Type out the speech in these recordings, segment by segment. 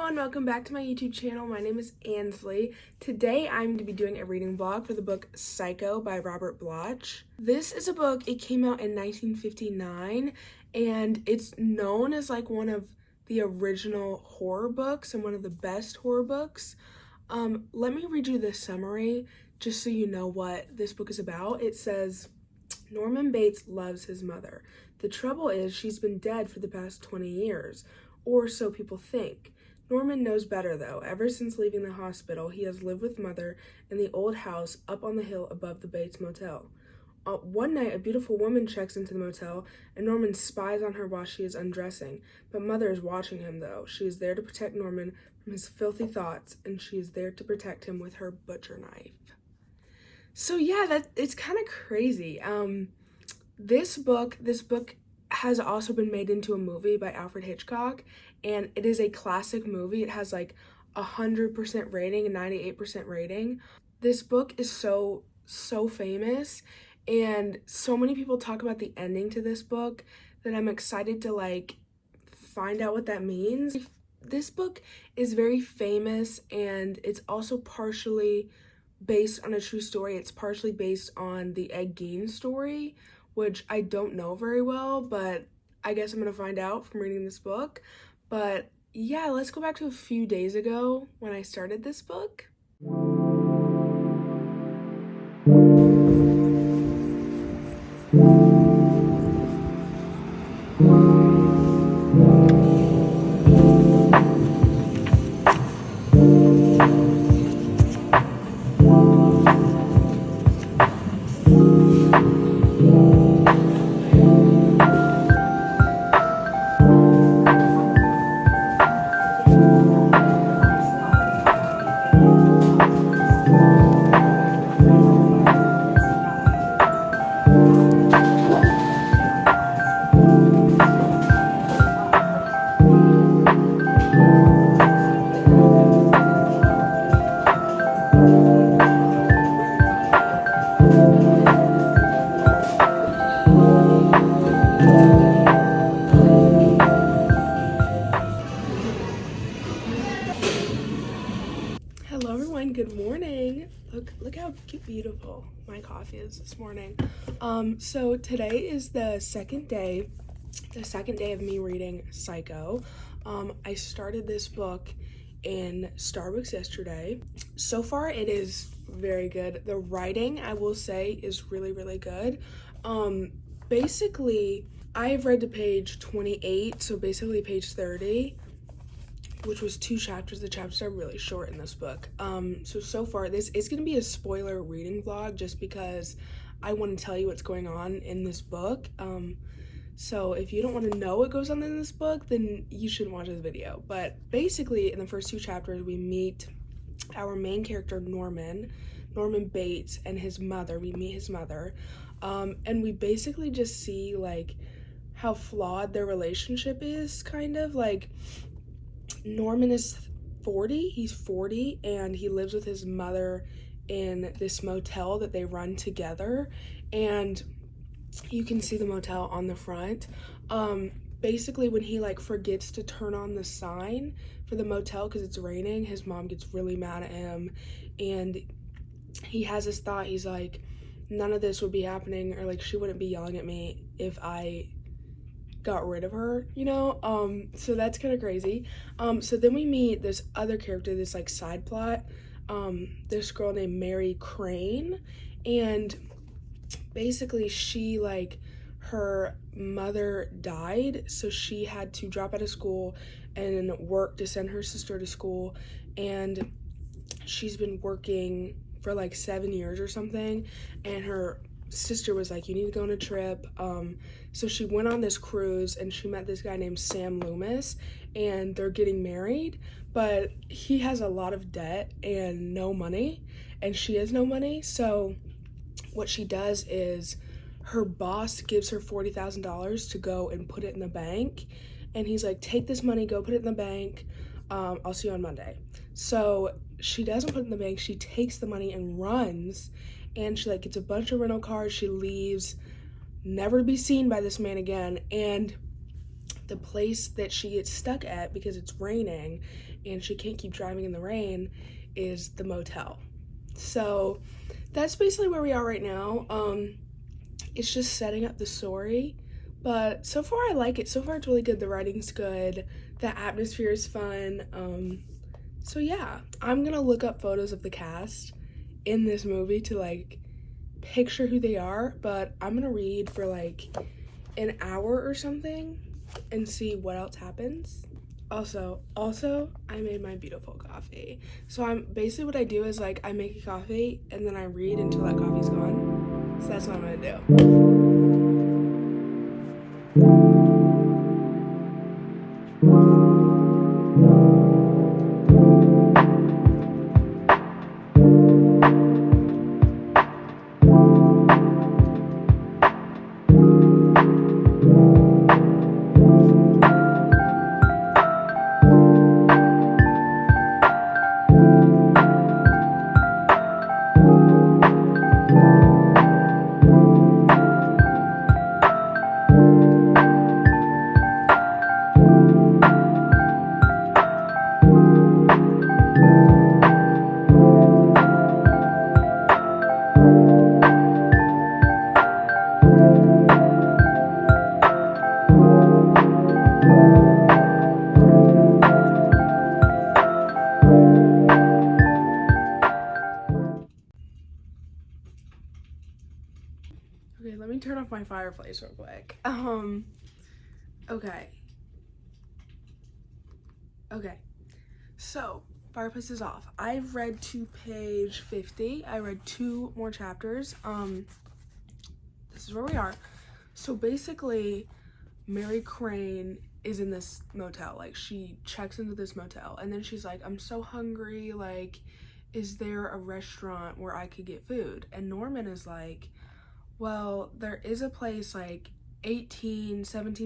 everyone, welcome back to my YouTube channel. My name is Ansley. Today I'm going to be doing a reading vlog for the book Psycho by Robert Bloch. This is a book, it came out in 1959 and it's known as like one of the original horror books and one of the best horror books. Let me read you the summary just so you know what this book is about. It says, Norman Bates loves his mother. The trouble is she's been dead for the past 20 years, or so people think. Norman knows better though. Ever since leaving the hospital, he has lived with Mother in the old house up on the hill above the Bates Motel. One night, a beautiful woman checks into the motel, and Norman spies on her while she is undressing. But Mother is watching him though. She is there to protect Norman from his filthy thoughts, and she is there to protect him with her butcher knife. So yeah, it's kind of crazy. This book has also been made into a movie by Alfred Hitchcock, and it is a classic movie. It has like 100% rating and 98% rating. This book is so famous, and so many people talk about the ending to this book that I'm excited to like find out what that means. This book is very famous, and it's also partially based on a true story. It's partially based on the Ed Gein story, which I don't know very well, but I guess I'm gonna find out from reading this book. But yeah, let's go back to a few days ago when I started this book. Hello everyone, good morning. Look how beautiful my coffee is this morning. So today is the second day of me reading Psycho. I started this book in Starbucks yesterday. So far it is very good. The writing, I will say, is really good. Basically I've read to page 28, so basically page 30, which was 2 chapters. The chapters are really short in this book. So far this is going to be a spoiler reading vlog just because I want to tell you what's going on in this book. So if you don't want to know what goes on in this book, then you shouldn't watch this video. But basically in the first 2 chapters, we meet our main character, Norman Bates, and his mother. We meet his mother. And we basically just see like how flawed their relationship is, kind of. Like, Norman is 40, he's 40, and he lives with his mother in this motel that they run together, and you can see the motel on the front. Basically when he like forgets to turn on the sign for the motel because it's raining, his mom gets really mad at him, and he has this thought, he's like, none of this would be happening, or like she wouldn't be yelling at me if I got rid of her, you know. So that's kind of crazy. So then we meet this other character, this like side plot, this girl named Mary Crane, and basically she, like, her mother died, so she had to drop out of school and work to send her sister to school, and she's been working for like 7 years or something, and her sister was like, you need to go on a trip. So she went on this cruise and she met this guy named Sam Loomis, and they're getting married, but he has a lot of debt and no money, and she has no money. So what she does is her boss gives her $40,000 to go and put it in the bank, and he's like, take this money, go put it in the bank, I'll see you on Monday. So she doesn't put it in the bank, she takes the money and runs, and she like gets a bunch of rental cars, she leaves, never to be seen by this man again. And the place that she gets stuck at because it's raining and she can't keep driving in the rain is the motel. So that's basically where we are right now. It's just setting up the story, but so far I like it. So far it's really good. The writing's good, the atmosphere is fun. So yeah, I'm gonna look up photos of the cast in this movie to like picture who they are, but I'm gonna read for like an hour or something and see what else happens. Also, I made my beautiful coffee. So basically what I do is like I make a coffee and then I read until that coffee's gone. So that's what I'm gonna do. Okay, let me turn off my fireplace real quick. Okay. So, fireplace is off. I've read to page 50. I read 2 more chapters. This is where we are. So basically, Mary Crane is in this motel. Like, she checks into this motel, and then she's like, I'm so hungry, like, is there a restaurant where I could get food? And Norman is like, well, there is a place like 17,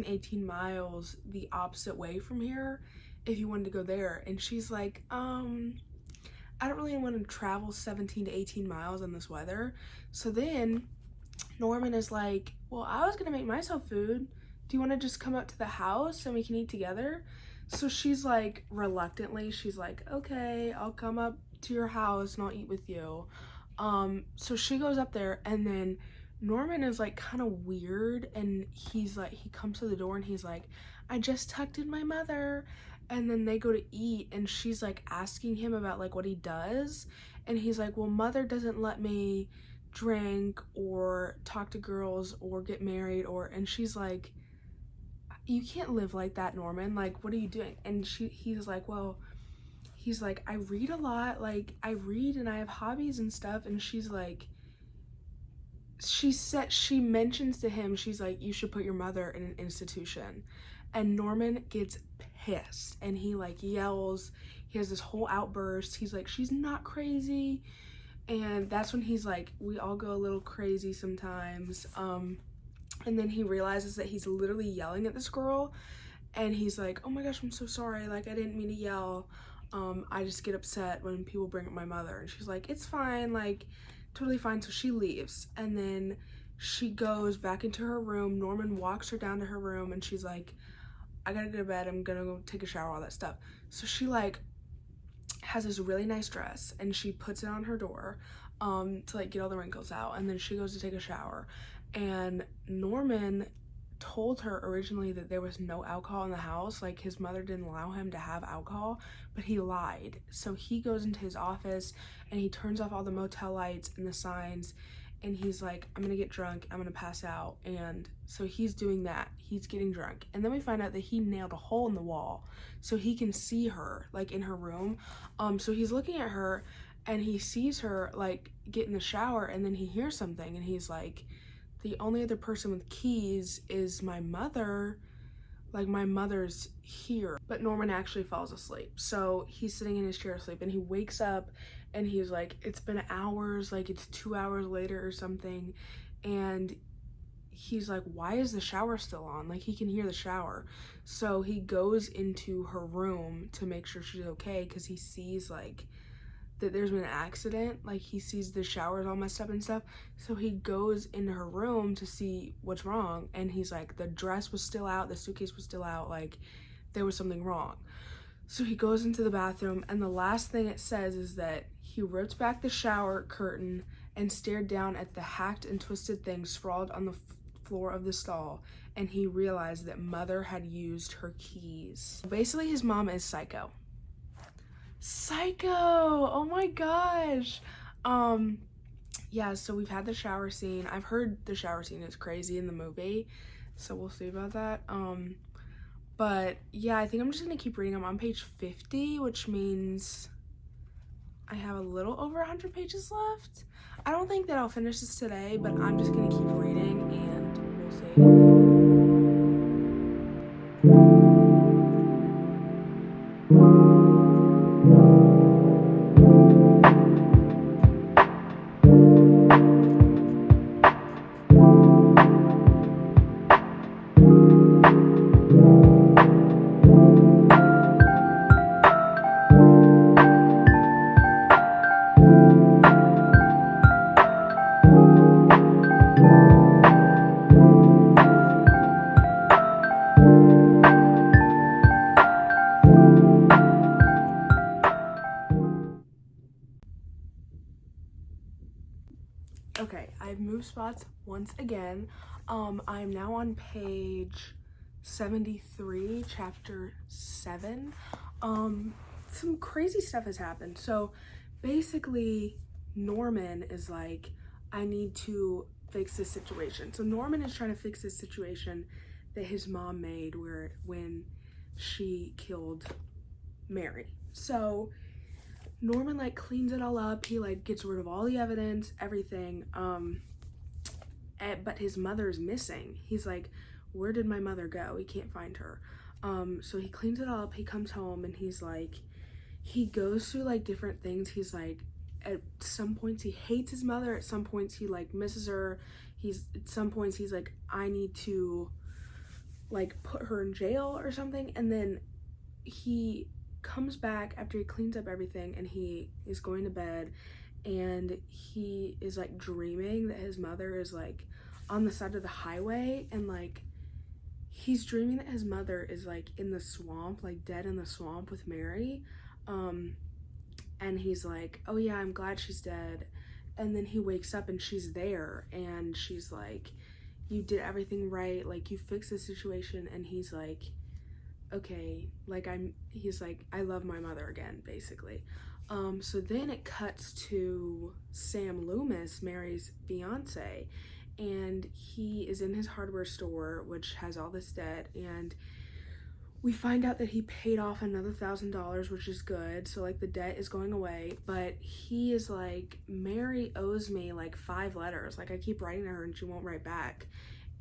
18 miles the opposite way from here if you wanted to go there. And she's like, I don't really want to travel 17 to 18 miles in this weather. So then Norman is like, well, I was gonna make myself food. Do you want to just come up to the house and we can eat together? So she's like, reluctantly, she's like, okay, I'll come up to your house and I'll eat with you. So she goes up there, and then Norman is like kind of weird, and he's like, he comes to the door and he's like, I just tucked in my mother. And then they go to eat, and she's like asking him about like what he does, and he's like, well, mother doesn't let me drink or talk to girls or get married, or, and she's like, you can't live like that, Norman, like what are you doing? And he's like, well, he's like, I read a lot, like I read and I have hobbies and stuff. And she's like, she mentions to him, she's like, you should put your mother in an institution. And Norman gets pissed, and he like yells, he has this whole outburst, he's like, she's not crazy. And that's when he's like, we all go a little crazy sometimes. And then he realizes that he's literally yelling at this girl, and he's like, oh my gosh, I'm so sorry, like I didn't mean to yell. I just get upset when people bring up my mother. And she's like, it's fine, like totally fine. So she leaves, and then she goes back into her room. Norman walks her down to her room, and she's like, I gotta go to bed, I'm gonna go take a shower, all that stuff. So she like has this really nice dress, and she puts it on her door to like get all the wrinkles out, and then she goes to take a shower. And Norman told her originally that there was no alcohol in the house, like his mother didn't allow him to have alcohol, but he lied. So he goes into his office and he turns off all the motel lights and the signs, and he's like, I'm gonna get drunk, I'm gonna pass out. And so he's doing that, he's getting drunk, and then we find out that he nailed a hole in the wall so he can see her like in her room. So he's looking at her, and he sees her like get in the shower, and then he hears something, and he's like, the only other person with keys is my mother, like my mother's here. But Norman actually falls asleep. So he's sitting in his chair asleep, and he wakes up, and he's like, it's been hours, like it's 2 hours later or something. And he's like, why is the shower still on? Like he can hear the shower. So he goes into her room to make sure she's okay, because he sees like that there's been an accident. Like, he sees the showers all messed up and stuff, so he goes into her room to see what's wrong, and he's like, the dress was still out, the suitcase was still out, like, there was something wrong. So he goes into the bathroom, and the last thing it says is that he ripped back the shower curtain and stared down at the hacked and twisted things sprawled on the floor of the stall, and he realized that Mother had used her keys. Basically, his mom is psycho. Psycho! Oh my gosh! Yeah, so we've had the shower scene. I've heard the shower scene is crazy in the movie, so we'll see about that. But yeah, I think I'm just gonna keep reading. I'm on page 50, which means I have a little over 100 pages left. I don't think that I'll finish this today, but I'm just gonna keep reading and we'll see. Okay, I've moved spots once again. I'm now on page 73, chapter 7. Some crazy stuff has happened. So basically, Norman is like, I need to fix this situation. So Norman is trying to fix this situation that his mom made when she killed Mary. So Norman like cleans it all up. He like gets rid of all the evidence, everything. But his mother's missing. He's like, where did my mother go? He can't find her. So he cleans it all up. He comes home and he's like, he goes through like different things. He's like, at some points he hates his mother. At some points he like misses her. At some points he's like, I need to like put her in jail or something. And then he comes back after he cleans up everything and he is going to bed, and he is like dreaming that his mother is like on the side of the highway, and like he's dreaming that his mother is like in the swamp, like dead in the swamp with Mary. And he's like, oh yeah, I'm glad she's dead. And then he wakes up and she's there, and she's like, you did everything right, like you fixed the situation. And he's like, okay, like he's like, I love my mother again, basically. So then it cuts to Sam Loomis, Mary's fiance, and he is in his hardware store, which has all this debt, and we find out that he paid off another $1,000, which is good. So like the debt is going away, but he is like, Mary owes me like 5 letters. Like I keep writing to her and she won't write back.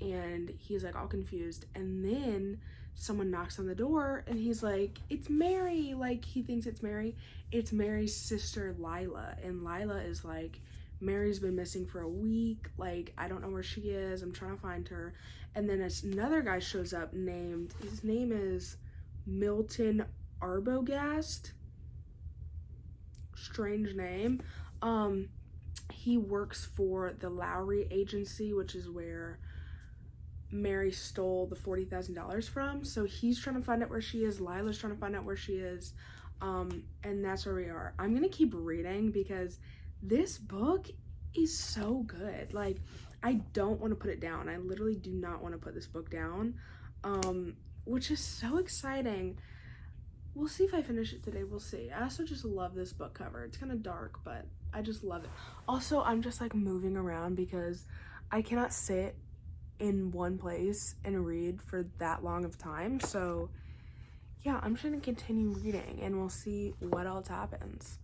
And he's like all confused. And then someone knocks on the door and he's like, it's Mary. Like he thinks it's Mary. It's Mary's sister, Lila. And Lila is like, Mary's been missing for a week. Like, I don't know where she is. I'm trying to find her. And then another guy shows up his name is Milton Arbogast. Strange name. He works for the Lowry Agency, which is where Mary stole the $40,000 from. So he's trying to find out where she is. Lila's trying to find out where she is. And that's where we are. I'm gonna keep reading because this book is so good. Like, I don't want to put it down. I literally do not want to put this book down, which is so exciting. We'll see if I finish it today. We'll see. I also just love this book cover. It's kind of dark, but I just love it. Also, I'm just like moving around because I cannot sit in one place and read for that long of time. So yeah, I'm just gonna continue reading and we'll see what else happens.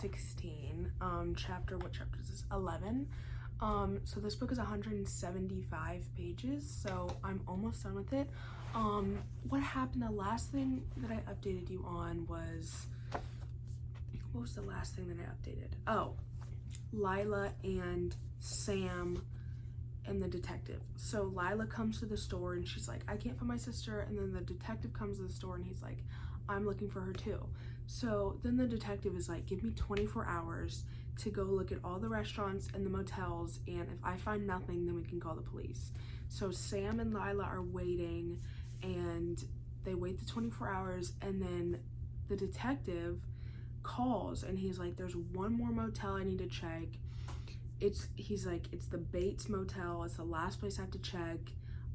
16, what chapter is this? 11. So this book is 175 pages, so I'm almost done with it. What happened, the last thing that I updated you on was, what was the last thing that I updated? Oh, Lila and Sam and the detective. So Lila comes to the store and she's like, I can't find my sister. And then the detective comes to the store and he's like, I'm looking for her too. So then the detective is like, give me 24 hours to go look at all the restaurants and the motels, and if I find nothing, then we can call the police. So Sam and Lila are waiting, and they wait the 24 hours, and then the detective calls and he's like, there's one more motel I need to check. He's like, it's the Bates Motel. It's the last place I have to check.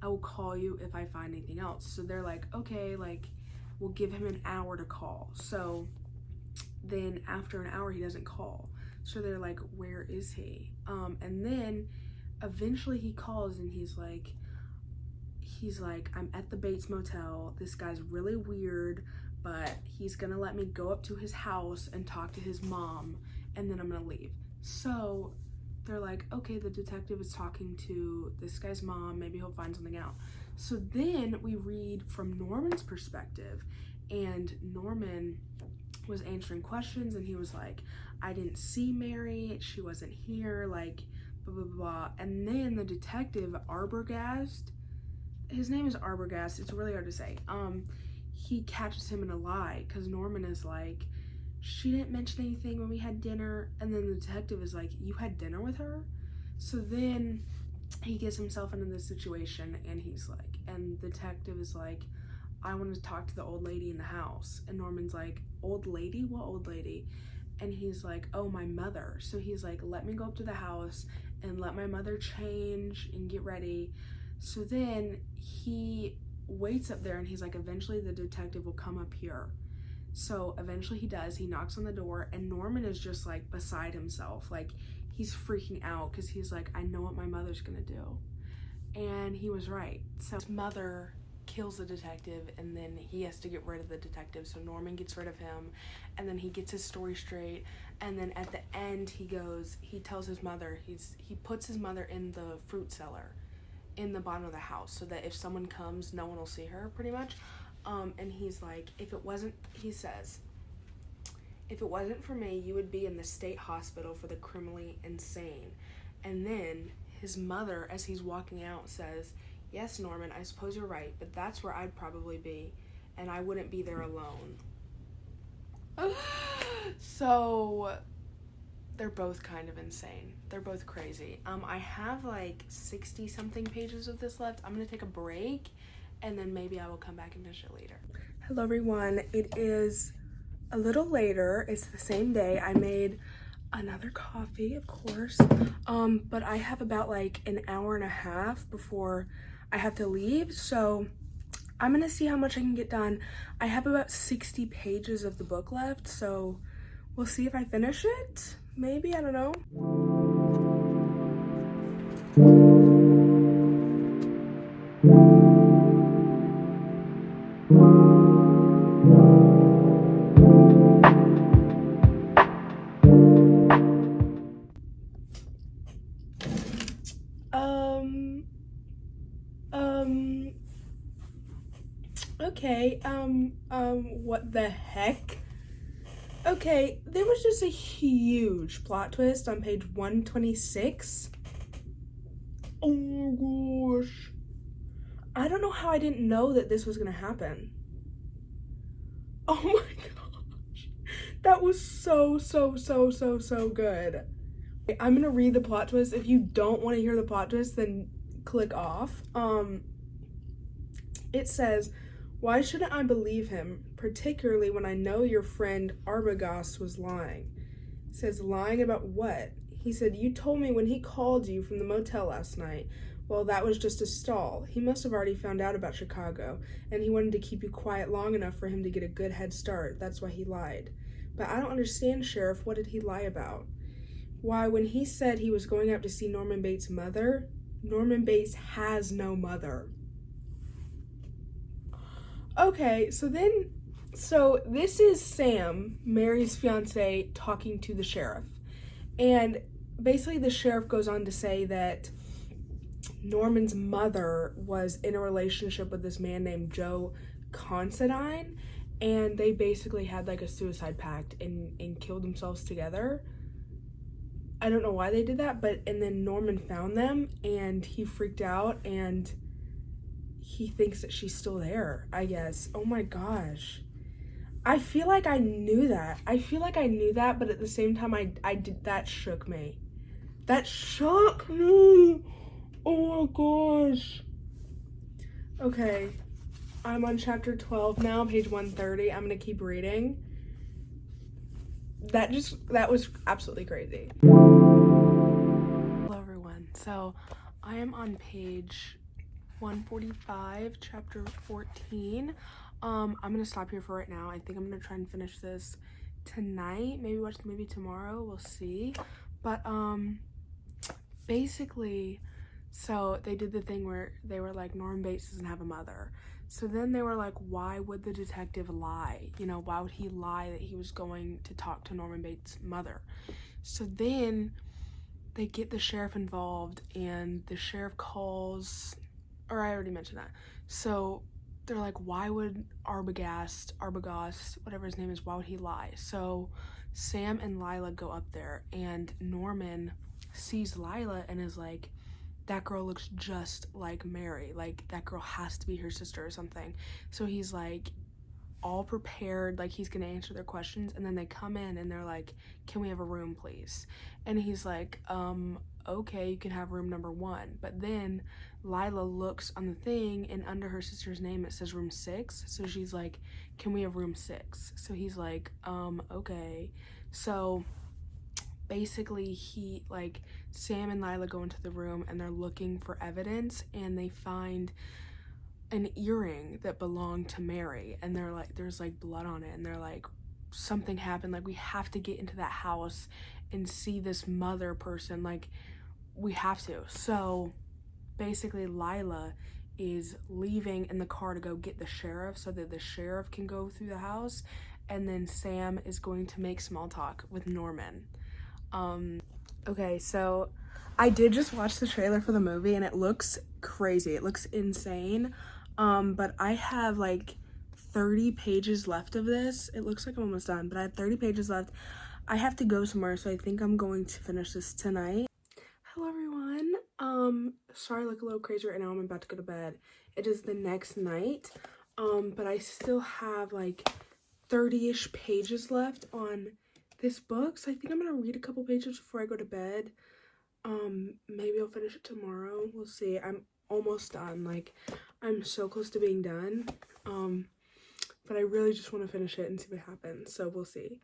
I will call you if I find anything else. So they're like, okay, like, we'll give him an hour to call. So then after an hour, he doesn't call. So they're like, where is he? And then eventually he calls and he's like, I'm at the Bates Motel. This guy's really weird, but he's gonna let me go up to his house and talk to his mom, and then I'm gonna leave. So they're like, okay, the detective is talking to this guy's mom, maybe he'll find something out. So then we read from Norman's perspective, and Norman was answering questions, and he was like, I didn't see Mary, she wasn't here, like, blah, blah, blah. And then the detective, Arbogast, his name is Arbogast, it's really hard to say, he catches him in a lie, because Norman is like, she didn't mention anything when we had dinner. And then the detective is like, you had dinner with her? So then he gets himself into this situation, and he's like, and the detective is like, I want to talk to the old lady in the house. And Norman's like, old lady? What old lady? And he's like, oh, my mother. So he's like, let me go up to the house and let my mother change and get ready. So then he waits up there, and he's like, eventually the detective will come up here. So eventually he does. He knocks on the door, and Norman is just like beside himself. Like, he's freaking out because he's like, I know what my mother's gonna do. And he was right. So his mother kills the detective, and then he has to get rid of the detective. So Norman gets rid of him, and then he gets his story straight. And then at the end, he tells his mother, he puts his mother in the fruit cellar in the bottom of the house, so that if someone comes, no one will see her, pretty much. And he's like, he says, if it wasn't for me, you would be in the state hospital for the criminally insane. And then his mother, as he's walking out, says, yes, Norman, I suppose you're right, but that's where I'd probably be, and I wouldn't be there alone. So they're both kind of insane. They're both crazy. I have like 60 something pages of this left. I'm gonna take a break, and then maybe I will come back and finish it later. Hello everyone, it is a little later. It's the same day. I made another coffee, of course, but I have about like an hour and a half before I have to leave, so I'm gonna see how much I can get done. I have about 60 pages of the book left, so we'll see if I finish it. Maybe, I don't know. Okay, what the heck? Okay, there was just a huge plot twist on page 126. Oh my gosh. I don't know how I didn't know that this was gonna happen. Oh my gosh. That was so good. I'm gonna read the plot twist. If you don't want to hear the plot twist, then click off. It says, why shouldn't I believe him, particularly when I know your friend Arbogast was lying? It says, lying about what? He said, you told me when he called you from the motel last night. Well, that was just a stall. He must have already found out about Chicago, and he wanted to keep you quiet long enough for him to get a good head start. That's why he lied. But I don't understand, Sheriff. What did he lie about? Why, when he said he was going out to see Norman Bates' mother, Norman Bates has no mother. Okay, so then So this is Sam, Mary's fiance, talking to the sheriff. And basically the sheriff goes on to say that Norman's mother was in a relationship with this man named Joe Considine, and they basically had like a suicide pact and killed themselves together. I don't know why they did that, but and then Norman found them and he freaked out and he thinks that she's still there, I guess. Oh my gosh. I feel like I knew that. But at the same time I did that shook me. That shook me. Oh my gosh. Okay. I'm on chapter 12 now, page 130. I'm going to keep reading. That was absolutely crazy. Hello everyone. So, I am on page 145, chapter 14. I'm gonna stop here for right now. I think I'm gonna try and finish this tonight. Maybe watch the movie tomorrow. We'll see. But basically, so they did the thing where they were like, Norman Bates doesn't have a mother. So then they were like, why would the detective lie? You know, why would he lie that he was going to talk to Norman Bates' mother? So then they get the sheriff involved, and the sheriff calls, or I already mentioned that. So they're like, why would Arbogast, whatever his name is, why would he lie? So Sam and Lila go up there, and Norman sees Lila and is like, that girl looks just like Mary. Like, that girl has to be her sister or something. So he's like, all prepared, like he's gonna answer their questions, and then they come in and they're like, can we have a room please? And he's like, okay, you can have room number 1. But then Lila looks on the thing, and under her sister's name it says room 6. So she's like, can we have room 6? So he's like, okay. So basically he, like, Sam and Lila go into the room and they're looking for evidence, and they find an earring that belonged to Mary, and they're like, there's like blood on it, and they're like, something happened, like we have to get into that house and see this mother person, like we have to. So basically Lila is leaving in the car to go get the sheriff so that the sheriff can go through the house, and then Sam is going to make small talk with Norman. Okay, so I did just watch the trailer for the movie and it looks crazy. It looks insane. But I have like 30 pages left of this. It looks like I'm almost done, but I have 30 pages left. I have to go somewhere, so I think I'm going to finish this tonight. Hello everyone. Sorry I look a little crazy right now. I'm about to go to bed. It is the next night. But I still have like 30-ish pages left on this book, so I think I'm gonna read a couple pages before I go to bed. Maybe I'll finish it tomorrow. We'll see. I'm almost done. Like, I'm so close to being done. But I really just want to finish it and see what happens. So we'll see.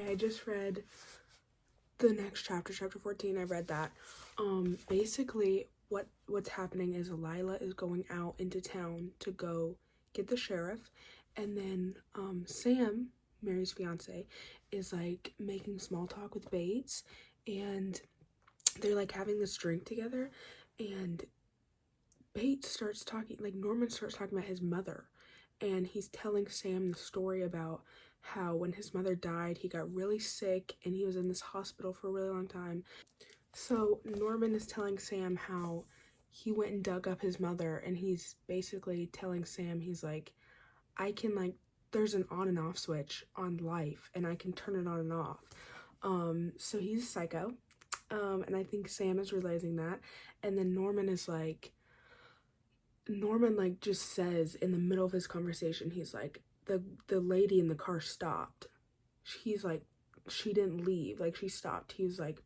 I just read the next chapter, chapter 14. I read that. Basically what's happening is Lila is going out into town to go get the sheriff, and then Sam, Mary's fiance, is like making small talk with Bates, and they're like having this drink together, and Bates starts talking, like Norman starts talking about his mother, and he's telling Sam the story about how when his mother died, he got really sick and he was in this hospital for a really long time. So Norman is telling Sam how he went and dug up his mother, and he's basically telling Sam, he's like, I can, like, there's an on and off switch on life and I can turn it on and off. So he's a psycho. And I think Sam is realizing that. And then Norman just says in the middle of his conversation, he's like, the lady in the car stopped. He's like, she didn't leave, like she stopped. He's like,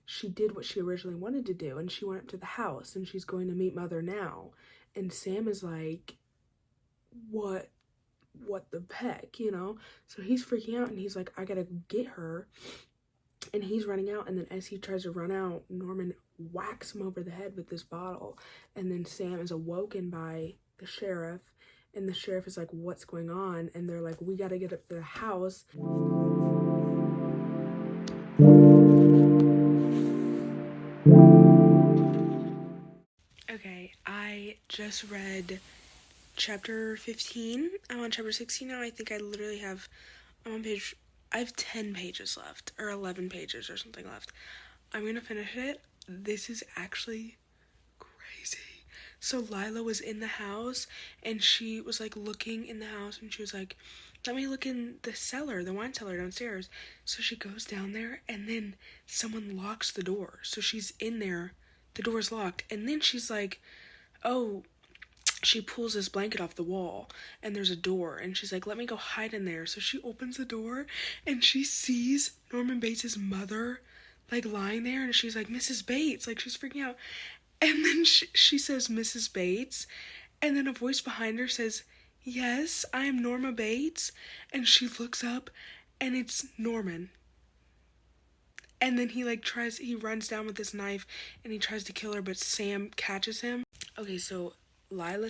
she did what she originally wanted to do, and she went up to the house, and she's going to meet mother now. And Sam is like, what the heck, you know? So he's freaking out, and he's like, I gotta get her. and he's running out, and then as he tries to run out, Norman whacks him over the head with this bottle, and then Sam is awoken by the sheriff, and the sheriff is like, what's going on? And they're like, we gotta get up to the house. Okay, I just read chapter 15. I'm on chapter 16 now. I think I literally have, I have 10 pages left, or 11 pages or something left. I'm gonna finish it. This is actually crazy. So Lila was in the house, and she was like looking in the house, and she was like, let me look in the cellar, the wine cellar downstairs. So she goes down there, and then someone locks the door. So she's in there, the door's locked, and then she's like, oh, she pulls this blanket off the wall, and there's a door, and she's like, let me go hide in there. So she opens the door, and she sees Norman Bates' mother, like, lying there, and she's like, Mrs. Bates, like, she's freaking out. And then she says, Mrs. Bates, and then a voice behind her says, yes, I am Norma Bates. And she looks up, and it's Norman. And then he runs down with this knife, and he tries to kill her, but Sam catches him. Okay, so Lila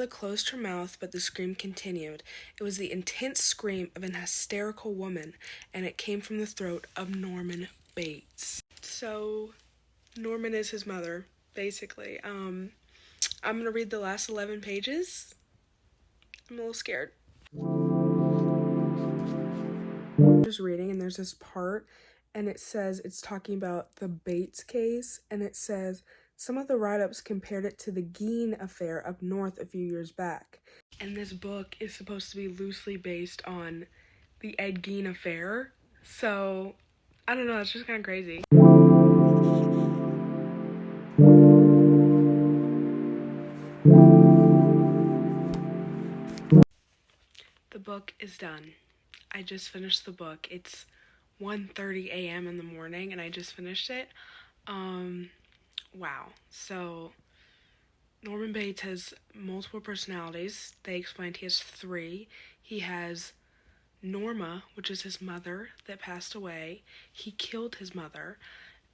closed her mouth, but the scream continued. It was the intense scream of an hysterical woman, and it came from the throat of Norman Bates. So Norman is his mother, basically. I'm gonna read the last 11 pages. I'm a little scared. Just reading, and there's this part, and it says, it's talking about the Bates case, and it says, some of the write-ups compared it to the Gein affair up north a few years back. And this book is supposed to be loosely based on the Ed Gein affair. So, I don't know, it's just kind of crazy. The book is done. I just finished the book. It's 1:30 a.m. in the morning, and I just finished it. Wow. So, Norman Bates has multiple personalities. They explained he has 3. He has Norma, which is his mother that passed away. He killed his mother.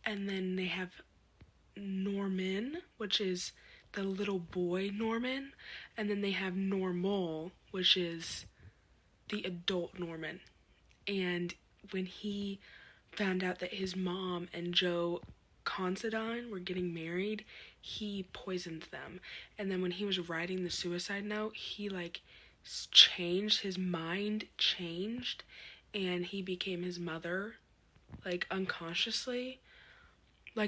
And then they have Norman, which is the little boy Norman. And then they have Normal, which is the adult Norman. And when he found out that his mom and Joe Considine were getting married, he poisoned them. And then when he was writing the suicide note, he changed, his mind changed, and he became his mother, unconsciously.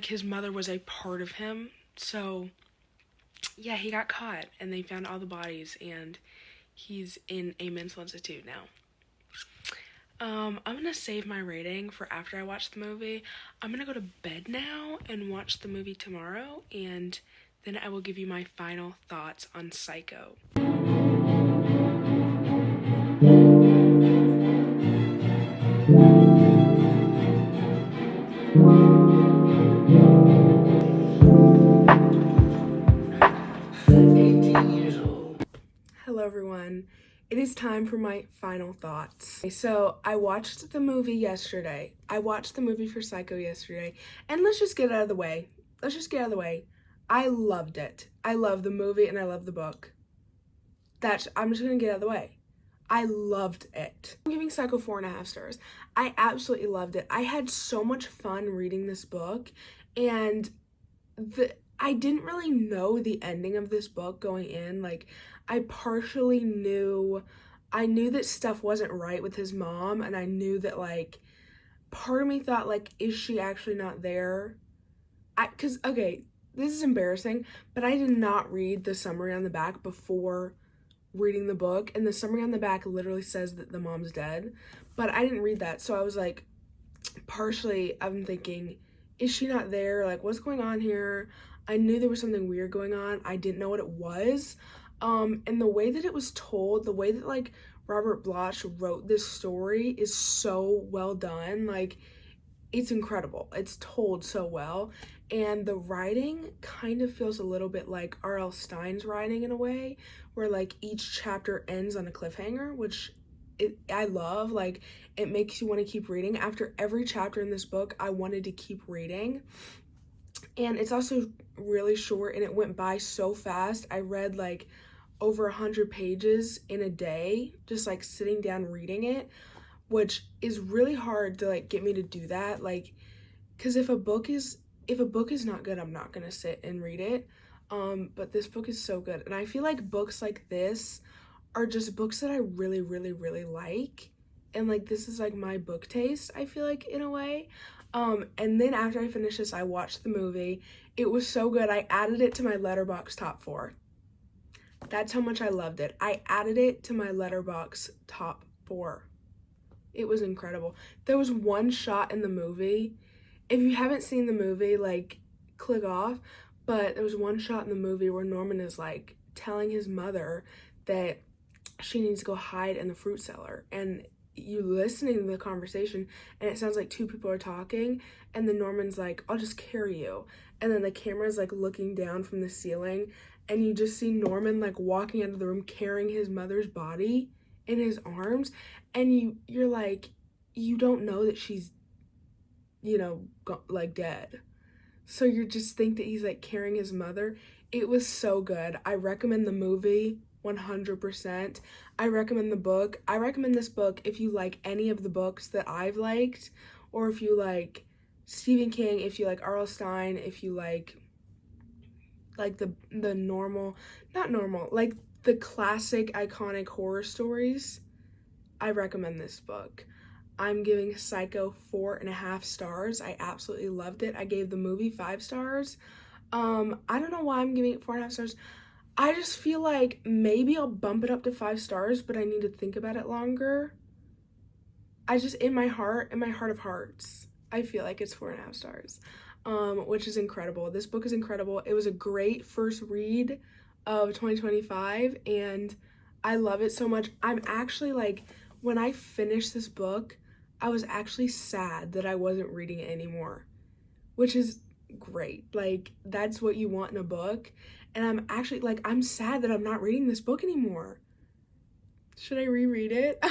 His mother was a part of him. So yeah, he got caught, and they found all the bodies, and he's in a mental institute now. I'm gonna save my rating for after I watch the movie. I'm gonna go to bed now and watch the movie tomorrow, and then I will give you my final thoughts on Psycho. Hello everyone. It is time for my final thoughts. So I watched the movie yesterday. I watched the movie for Psycho yesterday, and let's just get it out of the way. I loved it. I love the movie and I love the book. I'm just gonna get out of the way. I loved it. I'm giving Psycho 4.5 stars. I absolutely loved it. I had so much fun reading this book, and I didn't really know the ending of this book going in. I partially knew, I knew that stuff wasn't right with his mom, and I knew that, part of me thought, is she actually not there? Okay, this is embarrassing, but I did not read the summary on the back before reading the book, and the summary on the back literally says that the mom's dead, but I didn't read that, so I was partially, I'm thinking, is she not there? What's going on here? I knew there was something weird going on. I didn't know what it was. And the way that it was told, the way that Robert Bloch wrote this story is so well done. It's incredible. It's told so well, and the writing kind of feels a little bit like R.L. Stein's writing in a way, where each chapter ends on a cliffhanger, which I love. Like, it makes you want to keep reading. After every chapter in this book, I wanted to keep reading. And it's also really short, and it went by so fast. I read like over 100 pages in a day, just like sitting down reading it, which is really hard to like get me to do that. Like, because if a book is not good, I'm not gonna sit and read it. But this book is so good, and I feel like books like this are just books that I really, really, really like. And like, this is like my book taste, I feel like, in a way. And then after I finished this, I watched the movie. It was so good. I added it to my Letterboxd top 4. That's how much I loved it. I added it to my Letterboxd top 4. It was incredible. There was one shot in the movie. If you haven't seen the movie, like, click off. But there was one shot in the movie where Norman is like telling his mother that she needs to go hide in the fruit cellar, and you listening to the conversation, and it sounds like two people are talking, and then Norman's like, I'll just carry you, and then the camera's like looking down from the ceiling, and you just see Norman like walking out of the room carrying his mother's body in his arms, and you're like, you don't know that she's, like dead, so you just think that he's like carrying his mother. It was so good. I recommend the movie 100%. I recommend the book. I recommend this book if you like any of the books that I've liked, or if you like Stephen King, if you like R.L. Stine, if you like the normal, not normal, like the classic iconic horror stories. I recommend this book. I'm giving Psycho 4.5 stars. I absolutely loved it. I gave the movie 5 stars. I don't know why I'm giving it 4.5 stars. I just feel like maybe I'll bump it up to 5 stars, but I need to think about it longer. I just, in my heart of hearts, I feel like it's 4.5 stars, which is incredible. This book is incredible. It was a great first read of 2025, and I love it so much. I'm actually like, when I finished this book, I was actually sad that I wasn't reading it anymore, which is great. Like, that's what you want in a book. And I'm actually like, I'm sad that I'm not reading this book anymore. Should I reread it?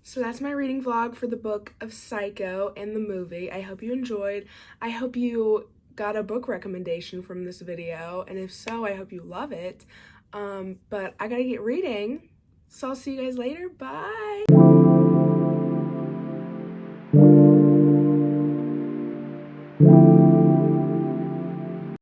So that's my reading vlog for the book of Psycho and the movie. I hope you enjoyed. I hope you got a book recommendation from this video, and if so, I hope you love it. But I gotta get reading, so I'll see you guys later. Bye.